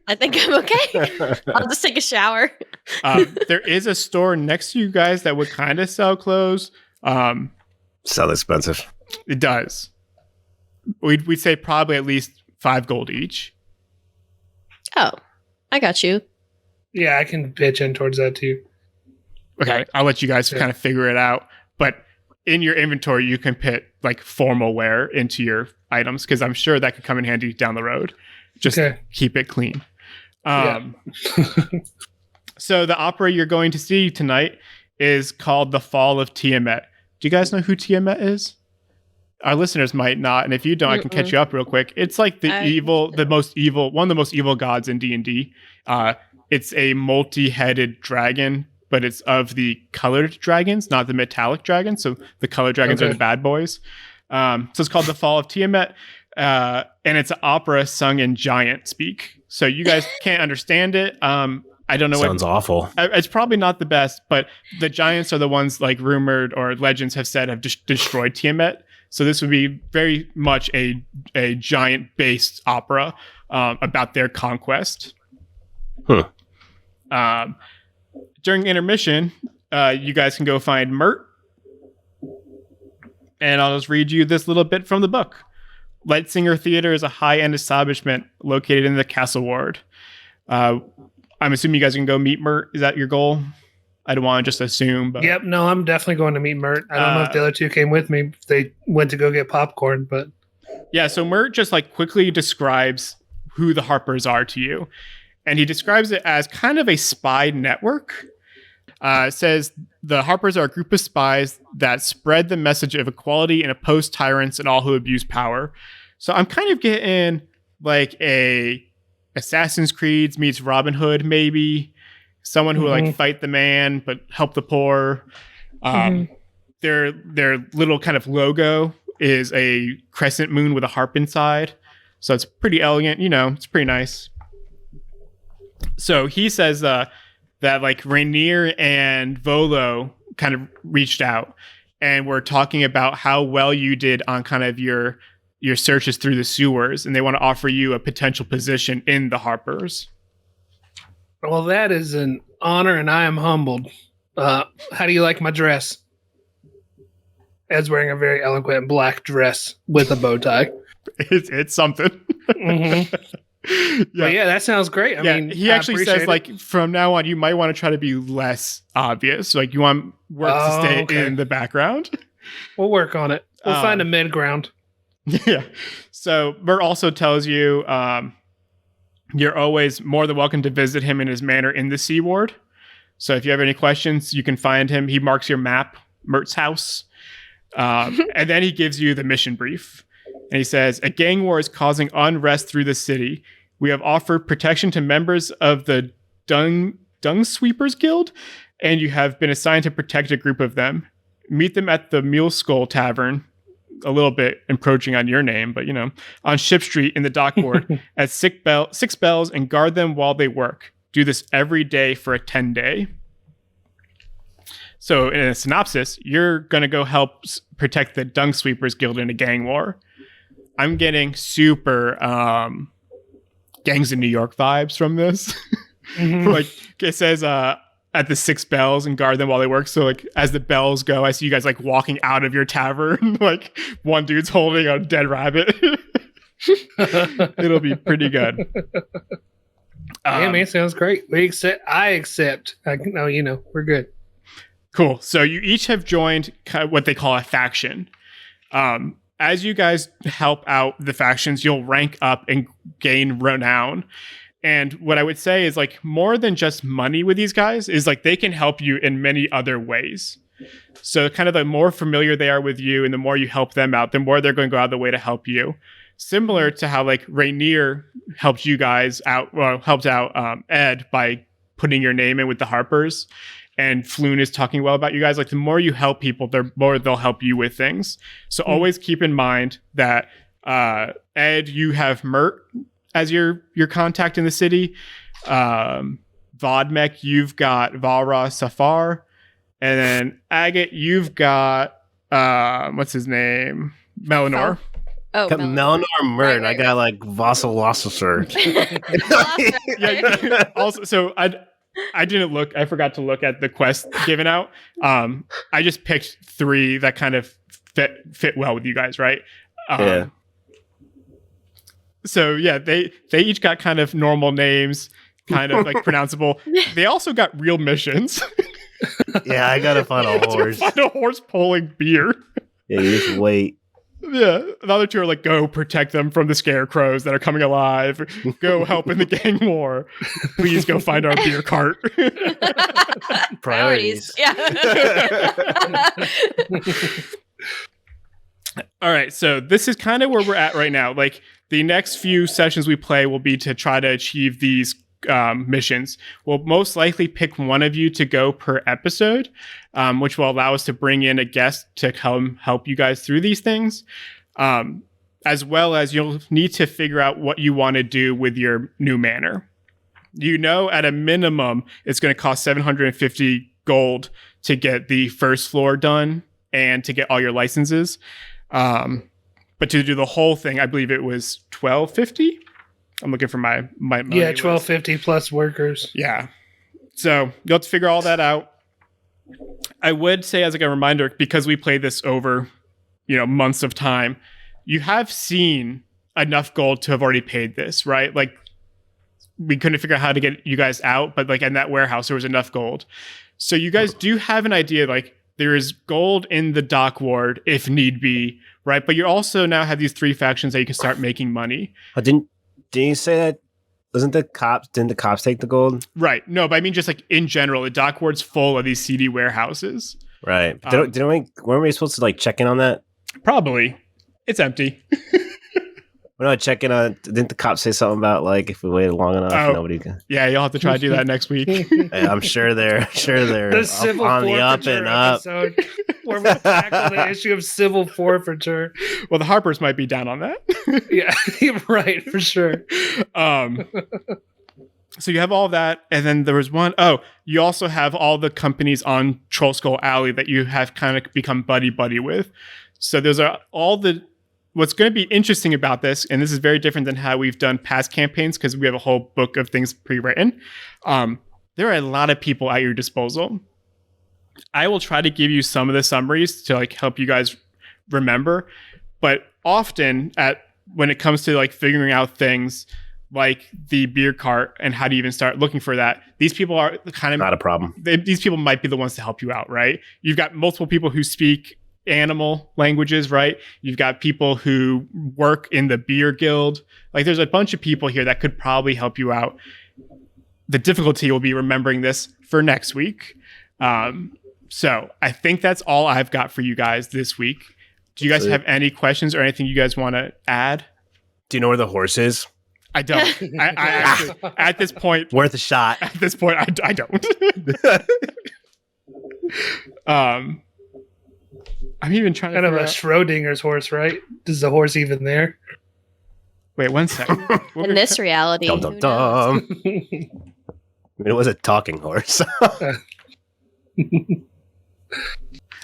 Speaker 4: I think I'm okay. I'll just take a shower.
Speaker 1: There is a store next to you guys that would kind of sell clothes.
Speaker 2: Sounds expensive.
Speaker 1: It does. We'd say probably at least 5 gold each.
Speaker 4: Oh, I got you.
Speaker 3: Yeah, I can pitch in towards that too.
Speaker 1: Okay, I'll let you guys kind of figure it out. But in your inventory, you can put like formal wear into your items because I'm sure that could come in handy down the road. Just keep it clean. So the opera you're going to see tonight is called The Fall of Tiamat. Do you guys know who Tiamat is? Our listeners might not, and if you don't, I can catch you up real quick. It's like one of the most evil gods in D&D. It's a multi-headed dragon, but it's of the colored dragons, not the metallic dragons. So the colored dragons are the bad boys. So it's called The Fall of Tiamat, and it's an opera sung in giant speak. So you guys can't understand it. I don't know.
Speaker 2: Sounds awful.
Speaker 1: It's probably not the best, but the giants are the ones like rumored or legends have said have destroyed Tiamat. So this would be very much a giant-based opera about their conquest. During intermission, you guys can go find Mert. And I'll just read you this little bit from the book. Lightsinger Theater is a high-end establishment located in the Castle Ward. I'm assuming you guys can go meet Mert. Is that your goal? I don't want to just assume. But
Speaker 3: Yep, no, I'm definitely going to meet Mert. I don't know if the other two came with me. They went to go get popcorn, but...
Speaker 1: Yeah, so Mert just like quickly describes who the Harpers are to you. And he describes it as kind of a spy network. Says the Harpers are a group of spies that spread the message of equality and oppose tyrants and all who abuse power. So I'm kind of getting like a Assassin's Creed meets Robin Hood, maybe. Someone who like fight the man but help the poor. Their little kind of logo is a crescent moon with a harp inside. So it's pretty elegant, it's pretty nice. So he says that like Rainier and Volo kind of reached out and were talking about how well you did on kind of your searches through the sewers, and they want to offer you a potential position in the Harpers.
Speaker 3: Well, that is an honor, and I am humbled. How do you like my dress? Ed's wearing a very eloquent black dress with a bow tie.
Speaker 1: It's something.
Speaker 3: But yeah, that sounds great. I mean,
Speaker 1: he actually says like from now on, you might want to try to be less obvious. Like you want work to stay in the background.
Speaker 3: We'll work on it. We'll find a mid ground.
Speaker 1: Yeah. So Mert also tells you you're always more than welcome to visit him in his manor in the Sea Ward. So if you have any questions, you can find him. He marks your map, Mert's house. And then he gives you the mission brief. And he says, a gang war is causing unrest through the city. We have offered protection to members of the Dung Sweepers Guild, and you have been assigned to protect a group of them. Meet them at the Mule Skull Tavern, a little bit encroaching on your name, but on Ship Street in the dock ward at 6 bells, and guard them while they work. Do this every day for a 10-day. So in a synopsis, you're going to go help protect the Dung Sweepers Guild in a gang war. I'm getting super Gangs in New York vibes from this. Like it says at the 6 bells and guard them while they work. So like as the bells go, I see you guys like walking out of your tavern. Like one dude's holding a dead rabbit. It'll be pretty good.
Speaker 3: Yeah, man, sounds great. I accept. No, we're good.
Speaker 1: Cool. So you each have joined kind of what they call a faction. As you guys help out the factions, you'll rank up and gain renown. And what I would say is like more than just money with these guys is like they can help you in many other ways. So kind of the more familiar they are with you and the more you help them out, the more they're going to go out of the way to help you. Similar to how like Rainier helped you guys out, helped out Ed by putting your name in with the Harpers. And Floon is talking well about you guys. Like the more you help people, the more they'll help you with things. So always keep in mind that Ed, you have Mert as your contact in the city. Vodmek, you've got Valra Safar. And then Agate, you've got what's his name? Melanor.
Speaker 4: Oh,
Speaker 2: Melanor Mert. Right. I got like Vassal Lasser.
Speaker 1: Yeah. Also, so I didn't look. I forgot to look at the quest given out. I just picked 3 that kind of fit well with you guys, right?
Speaker 2: Yeah.
Speaker 1: So yeah, they each got kind of normal names, kind of like pronounceable. They also got real missions.
Speaker 2: Yeah, I gotta find a horse.
Speaker 1: Find a horse pulling beer.
Speaker 2: Yeah, you just wait.
Speaker 1: Yeah, the other 2 are like, go protect them from the scarecrows that are coming alive. Go help in the gang war. Please go find our beer cart.
Speaker 2: Priorities.
Speaker 4: Yeah.
Speaker 1: All right, so this is kind of where we're at right now. Like the next few sessions we play will be to try to achieve these missions. We'll most likely pick one of you to go per episode, which will allow us to bring in a guest to come help you guys through these things. As well as you'll need to figure out what you want to do with your new manor. At a minimum, it's going to cost 750 gold to get the first floor done and to get all your licenses. But to do the whole thing, I believe it was 1250. I'm looking for my money
Speaker 3: Yeah,
Speaker 1: list.
Speaker 3: 1250 plus workers.
Speaker 1: Yeah. So you'll have to figure all that out. I would say, as like a reminder, because we played this over, months of time, you have seen enough gold to have already paid this, right? Like, we couldn't figure out how to get you guys out, but like in that warehouse, there was enough gold. So you guys do have an idea, like there is gold in the dock ward if need be, right? But you also now have these 3 factions that you can start making money.
Speaker 2: Didn't you say that? Didn't the cops take the gold?
Speaker 1: Right. No, but I mean just like in general, the dock ward's full of these seedy warehouses.
Speaker 2: Right. Weren't we supposed to like check in on that?
Speaker 1: Probably. It's empty.
Speaker 2: We're not checking on. Didn't the cops say something about like if we waited long enough, nobody can?
Speaker 1: Yeah, you'll have to try to do that next week.
Speaker 2: I'm sure they're
Speaker 3: The
Speaker 2: up
Speaker 3: civil
Speaker 2: on the up
Speaker 3: forfeiture
Speaker 2: and up.
Speaker 3: episode where we tackle the issue of civil forfeiture.
Speaker 1: Well, the Harpers might be down on that.
Speaker 3: Yeah, you're right, for sure.
Speaker 1: So you have all that, and then there was one. Oh, you also have all the companies on Troll Skull Alley that you have kind of become buddy with. So those are all the. What's going to be interesting about this, and this is very different than how we've done past campaigns because we have a whole book of things pre-written. There are a lot of people at your disposal. I will try to give you some of the summaries to like help you guys remember, but often when it comes to like figuring out things like the beer cart and how to even start looking for that, these people are kind of
Speaker 2: not a problem.
Speaker 1: These people might be the ones to help you out, right? You've got multiple people who speak animal languages, right? You've got people who work in the beer guild. Like there's a bunch of people here that could probably help you out. The difficulty will be remembering this for next week. So I think that's all I've got for you guys this week. Do you guys have any questions or anything you guys want to add?
Speaker 2: Do you know where the horse is?
Speaker 1: I don't. I actually, at this point,
Speaker 2: worth a shot.
Speaker 1: At this point, I don't. I'm even trying to
Speaker 3: Kind of a
Speaker 1: out.
Speaker 3: Schrodinger's horse, right? Is the horse even there?
Speaker 1: Wait, 1 second.
Speaker 4: In this reality,
Speaker 2: Dum,
Speaker 4: who
Speaker 2: dum,
Speaker 4: knows?
Speaker 2: dum. I mean, it was a talking horse.
Speaker 1: I'm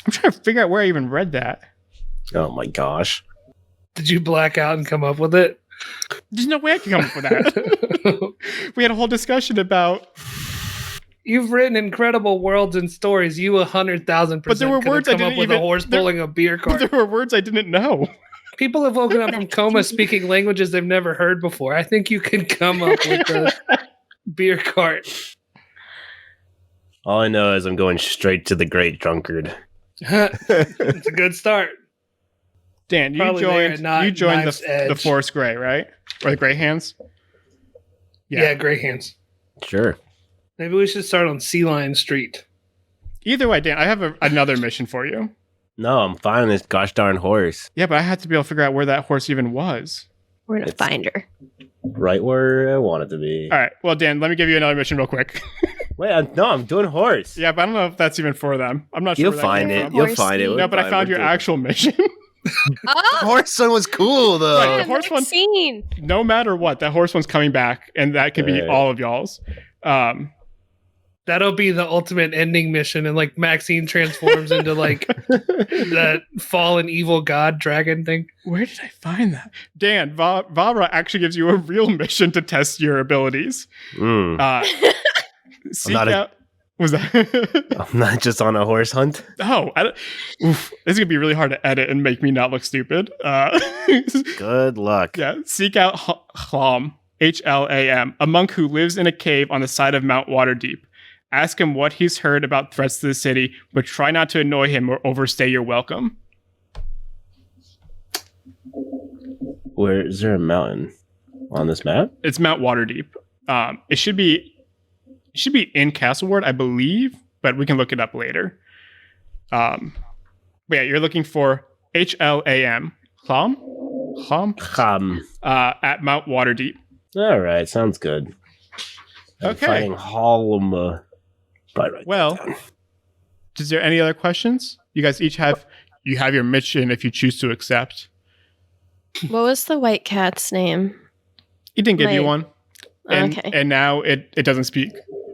Speaker 1: trying to figure out where I even read that.
Speaker 2: Oh my gosh.
Speaker 3: Did you black out and come up with it?
Speaker 1: There's no way I can come up with that. We had a whole discussion about.
Speaker 3: You've written incredible worlds and stories. You 100,000%.
Speaker 1: But there were words I
Speaker 3: come
Speaker 1: didn't
Speaker 3: up with
Speaker 1: even.
Speaker 3: a horse pulling a beer cart.
Speaker 1: There were words I didn't know.
Speaker 3: People have woken up from coma speaking languages they've never heard before. I think you can come up with a beer cart.
Speaker 2: All I know is I'm going straight to the Great Drunkard.
Speaker 3: It's a good start.
Speaker 1: Dan, you
Speaker 3: Probably there
Speaker 1: joined.
Speaker 3: at
Speaker 1: You joined
Speaker 3: Knife's
Speaker 1: the
Speaker 3: Edge.
Speaker 1: Forest Grey, right? Or the Grey Hands?
Speaker 3: Yeah, Grey Hands.
Speaker 2: Sure.
Speaker 3: Maybe we should start on Sea Lion Street.
Speaker 1: Either way, Dan, I have another mission for you.
Speaker 2: No, I'm finding this gosh darn horse.
Speaker 1: Yeah, but I had to be able to figure out where that horse even was.
Speaker 4: We're gonna find her.
Speaker 2: Right where I want it to be.
Speaker 1: All right. Well, Dan, let me give you another mission real quick.
Speaker 2: Wait, I'm doing horse.
Speaker 1: Yeah, but I don't know if that's even for them. I'm not sure.
Speaker 2: You'll
Speaker 1: where that
Speaker 2: find
Speaker 1: came
Speaker 2: it.
Speaker 1: from.
Speaker 2: You'll find it.
Speaker 4: Horsey.
Speaker 1: No, but I found your actual mission.
Speaker 4: Oh,
Speaker 2: horse one was cool though.
Speaker 1: Right. The
Speaker 4: yeah,
Speaker 1: horse one-
Speaker 4: scene.
Speaker 1: No matter what, that horse one's coming back, and that could be
Speaker 2: Right.
Speaker 1: all of y'all's.
Speaker 3: That'll be the ultimate ending mission, and like Maxine transforms into like that fallen evil god dragon thing.
Speaker 1: Where did I find that? Dan, Vavra actually gives you a real mission to test your abilities. Seek
Speaker 2: not a-
Speaker 1: out. Was that?
Speaker 2: I'm not just on a horse hunt.
Speaker 1: Oh, this is gonna be really hard to edit and make me not look stupid.
Speaker 2: Good luck.
Speaker 1: Yeah, seek out Hlam, Hlam, a monk who lives in a cave on the side of Mount Waterdeep. Ask him what he's heard about threats to the city, but try not to annoy him or overstay your welcome.
Speaker 2: Where is there a mountain on this map?
Speaker 1: It's Mount Waterdeep. It should be in Castleward, I believe, but we can look it up later. But yeah, you're looking for Hlam, Hlam, at Mount Waterdeep.
Speaker 2: All right, sounds good.
Speaker 1: Okay.
Speaker 2: Fighting Harlem. Right.
Speaker 1: Well, is there any other questions? You guys each have your mission if you choose to accept.
Speaker 4: What was the white cat's name?
Speaker 1: He didn't give you
Speaker 4: Right.
Speaker 1: one. And,
Speaker 4: Okay.
Speaker 1: and now it doesn't speak.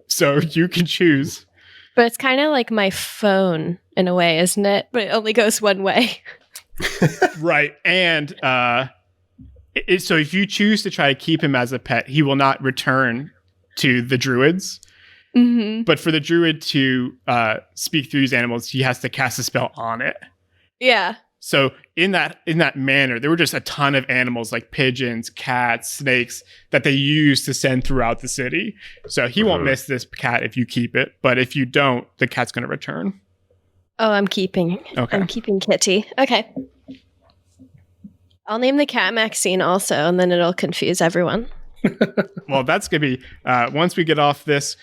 Speaker 1: So you can choose.
Speaker 4: But it's kind of like my phone in a way, isn't it? But it only goes one way.
Speaker 1: Right. And So if you choose to try to keep him as a pet, he will not return to the druids.
Speaker 4: Mm-hmm.
Speaker 1: But for the druid to speak through these animals, he has to cast a spell on it.
Speaker 4: Yeah.
Speaker 1: So in that manner, there were just a ton of animals like pigeons, cats, snakes that they used to send throughout the city. So he won't miss this cat if you keep it, but if you don't, the cat's going to return.
Speaker 4: Oh, I'm keeping.
Speaker 1: Okay.
Speaker 4: I'm keeping Kitty. Okay. I'll name the cat Maxine also, and then it'll confuse everyone.
Speaker 1: Well, that's going to be once we get off this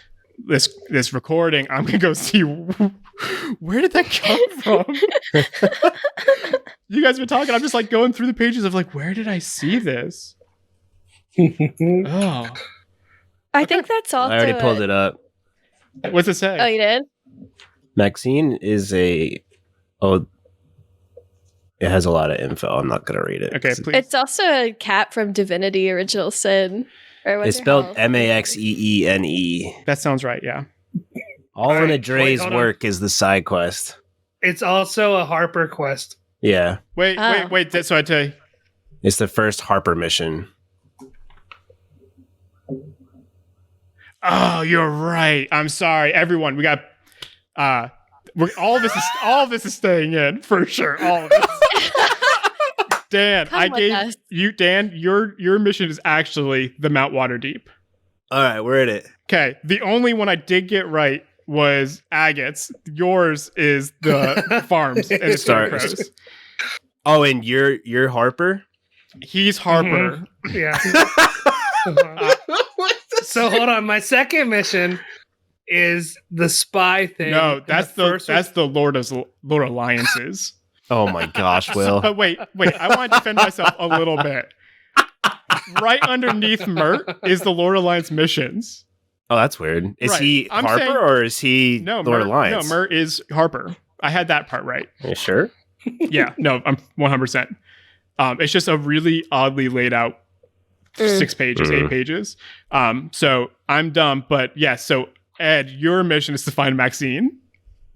Speaker 1: recording, I'm going to go see where did that come from? You guys have been talking. I'm just like going through the pages of like, where did I see this? Oh,
Speaker 4: I think that's also.
Speaker 2: I already pulled it up.
Speaker 1: what's it say?
Speaker 4: Oh, you did?
Speaker 2: Maxine is it has a lot of info. I'm not going to read it.
Speaker 1: Okay, please.
Speaker 4: It's also a cat from Divinity Original Sin. Or what's
Speaker 2: It's
Speaker 4: her
Speaker 2: spelled
Speaker 4: health?
Speaker 2: Maxeene.
Speaker 1: That sounds right. Yeah.
Speaker 2: All
Speaker 3: All
Speaker 2: in
Speaker 3: right,
Speaker 2: a Dre's
Speaker 3: hold on.
Speaker 2: work is the side quest.
Speaker 3: It's also a Harper quest.
Speaker 2: Yeah.
Speaker 1: Wait. So I tell you.
Speaker 2: It's the first Harper mission.
Speaker 1: Oh, you're right. I'm sorry, everyone. We got all of this is staying in for sure. All of this. Dan,
Speaker 4: Come
Speaker 1: I
Speaker 4: with
Speaker 1: gave
Speaker 4: us.
Speaker 1: you Dan. Your mission is actually the Mount Waterdeep.
Speaker 2: All right, we're in it.
Speaker 1: Okay, the only one I did get right was agates. Yours is the farms and the
Speaker 2: Sorry.
Speaker 1: scarecrows.
Speaker 2: Oh, and you're Harper?
Speaker 1: He's Harper.
Speaker 3: Yeah. So hold on. My second mission is the spy thing.
Speaker 1: No,
Speaker 3: And
Speaker 1: that's
Speaker 3: first one-
Speaker 1: the Lord Alliances.
Speaker 2: Oh my gosh, Will.
Speaker 1: But wait, I want to defend myself a little bit. Right underneath Mert is the Lord Alliance missions.
Speaker 2: Oh, that's weird. Is
Speaker 1: Right.
Speaker 2: he
Speaker 1: I'm
Speaker 2: Harper
Speaker 1: saying-
Speaker 2: or is he
Speaker 1: No,
Speaker 2: Lord
Speaker 1: Mert,
Speaker 2: Alliance?
Speaker 1: No, Mert is Harper. I had that part right.
Speaker 2: Are you sure?
Speaker 1: Yeah, no, I'm 100%. It's just a really oddly laid out 6 pages, 8 pages. So I'm dumb, but yes. So Ed, your mission is to find Maxine.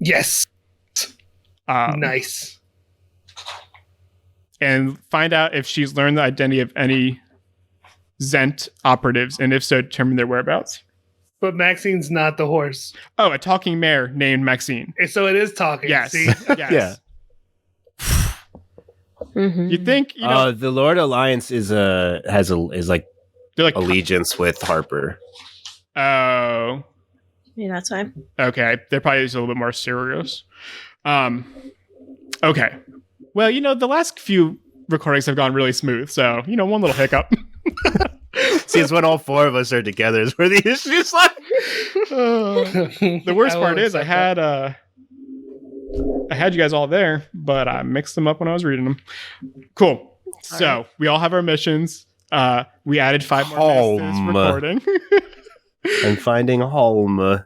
Speaker 3: Yes. Nice.
Speaker 1: And find out if she's learned the identity of any Zent operatives, and if so, determine their whereabouts.
Speaker 3: But Maxine's not the horse.
Speaker 1: Oh, a talking mare named Maxine.
Speaker 3: So it is talking.
Speaker 1: Yes.
Speaker 3: See?
Speaker 1: Yes.
Speaker 2: Yeah.
Speaker 4: Mhm.
Speaker 1: You think you know?
Speaker 2: The Lord Alliance is like
Speaker 1: They're like,
Speaker 2: allegiance with Harper.
Speaker 1: oh,
Speaker 4: Yeah, that's why.
Speaker 1: okay. They're probably just a little bit more serious. Okay. Well, the last few recordings have gone really smooth, so one little hiccup.
Speaker 2: See, it's when all four of us are together is where the issues lie.
Speaker 1: The worst
Speaker 3: I
Speaker 1: part
Speaker 3: will
Speaker 1: is I
Speaker 3: accept
Speaker 1: had you guys all there, but I mixed them up when I was reading them. Cool. So we all have our missions. We added 5 more minutes to this recording.
Speaker 2: And finding home.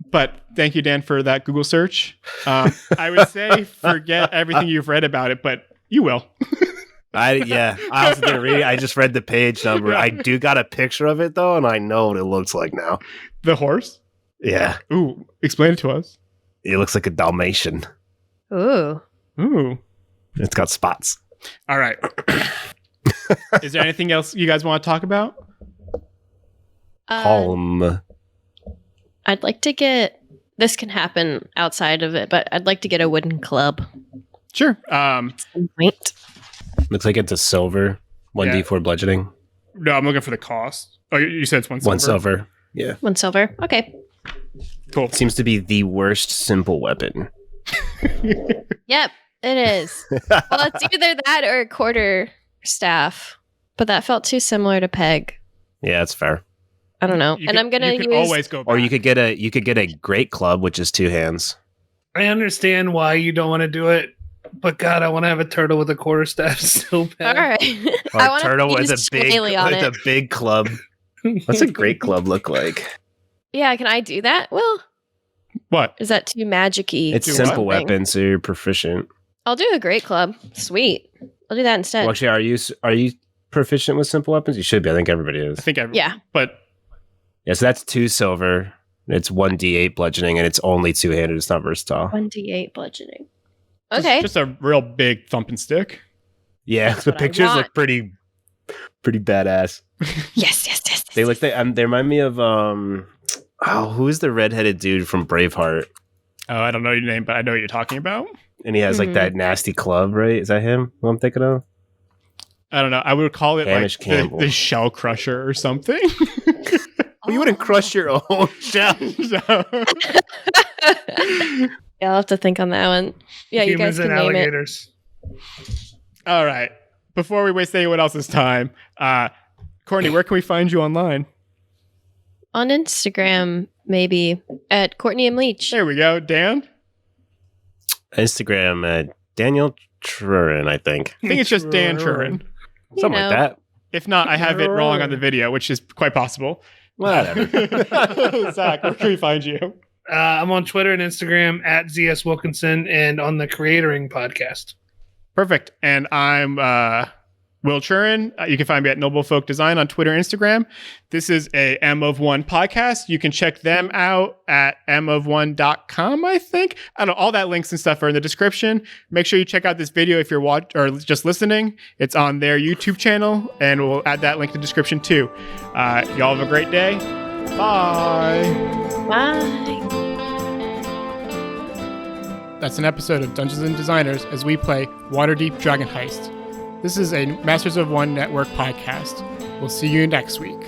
Speaker 1: But thank you, Dan, for that Google search. I would say forget everything you've read about it, but you will.
Speaker 2: I also didn't read it. I just read the page number.
Speaker 1: Yeah.
Speaker 2: I do got a picture of it though, and I know what it looks like now.
Speaker 1: The horse?
Speaker 2: Yeah,
Speaker 1: Ooh, explain it to us.
Speaker 2: it looks like a Dalmatian.
Speaker 4: Ooh.
Speaker 1: Ooh.
Speaker 2: It's got spots.
Speaker 1: All right. Is there anything else you guys want to talk about?
Speaker 2: Home.
Speaker 4: I'd like to get. This can happen outside of it, but I'd like to get a wooden club.
Speaker 1: Sure.
Speaker 4: Wait.
Speaker 2: Looks like it's a silver. 1d4 bludgeoning.
Speaker 1: No, I'm looking for the cost. Oh, you said it's one silver.
Speaker 2: 1 silver. Yeah.
Speaker 4: 1 silver. Okay.
Speaker 1: Cool.
Speaker 2: Seems to be the worst simple weapon.
Speaker 4: Yep, it is. Well, it's either that or a quarter staff, but that felt too similar to peg.
Speaker 2: Yeah, that's fair.
Speaker 4: I don't know.
Speaker 1: You
Speaker 4: And
Speaker 1: could-
Speaker 4: I'm gonna
Speaker 1: you could
Speaker 4: use.
Speaker 1: always go back.
Speaker 2: Or you could get a great club, which is 2 hands.
Speaker 3: I understand why you don't want to do it, but God, I want to have a turtle with a quarterstaff so
Speaker 4: All
Speaker 3: bad.
Speaker 4: right.
Speaker 2: Or
Speaker 4: I
Speaker 2: a
Speaker 4: want
Speaker 2: turtle
Speaker 4: to
Speaker 2: with
Speaker 4: use
Speaker 2: a big
Speaker 4: Shillelagh on it.
Speaker 2: big club. What's a great club look like?
Speaker 4: Yeah, can I do that? Well,
Speaker 1: What?
Speaker 4: is that too magic-y?
Speaker 2: It's
Speaker 1: Do
Speaker 2: simple
Speaker 4: what?
Speaker 2: weapon, so you're proficient.
Speaker 4: I'll do a great club. Sweet. I'll do that instead.
Speaker 2: Well, actually, are you proficient with simple weapons? You should be. I think everybody is.
Speaker 1: I think
Speaker 4: Yeah.
Speaker 1: But
Speaker 2: Yeah, so that's 2 silver. It's 1d8 bludgeoning, and it's only 2-handed. It's not versatile.
Speaker 4: 1d8 bludgeoning.
Speaker 1: just-
Speaker 4: Okay.
Speaker 1: just a real big thumping stick.
Speaker 2: Yeah,
Speaker 4: That's
Speaker 2: the
Speaker 4: what I
Speaker 2: pictures
Speaker 4: want.
Speaker 2: look pretty pretty badass.
Speaker 4: Yes.
Speaker 2: They look. They remind me of who is the redheaded dude from Braveheart?
Speaker 1: Oh, I don't know your name, but I know what you're talking about.
Speaker 2: And he has like that nasty club, right? Is that him? Who I'm thinking of?
Speaker 1: I don't know. I would call it
Speaker 2: Hamish
Speaker 1: like
Speaker 2: Campbell.
Speaker 1: the shell crusher or something.
Speaker 2: Well, you wouldn't crush your own shell.
Speaker 4: Yeah, I'll have to think on that one. Yeah, you guys
Speaker 3: Humans
Speaker 4: can
Speaker 3: and
Speaker 4: name it.
Speaker 3: alligators.
Speaker 1: All right. Before we waste anyone else's time, Courtney, where can we find you online?
Speaker 4: On Instagram, maybe at Courtney M. Leach.
Speaker 1: There we go. Dan?
Speaker 2: Instagram at Daniel Truran, I think.
Speaker 1: I think it's just Dan Truran.
Speaker 4: You
Speaker 2: Something
Speaker 4: know.
Speaker 2: like that.
Speaker 1: If not, I have it wrong on the video, which is quite possible.
Speaker 2: Whatever.
Speaker 1: Zach, where can we find you?
Speaker 3: I'm on Twitter and Instagram at ZS Wilkinson and on the Creatoring podcast.
Speaker 1: Perfect. And I'm Will Truran. You can find me at Noble Folk Design on Twitter and Instagram. This is a M of One podcast. You can check them out at mof1.com, I think. I don't know. All that links and stuff are in the description. Make sure you check out this video if you're or just listening. It's on their YouTube channel, and we'll add that link in the description too. Y'all have a great day. Bye.
Speaker 4: Bye.
Speaker 1: That's an episode of Dungeons and Designers as we play Waterdeep Dragon Heist. This is a Masters of One Network podcast. We'll see you next week.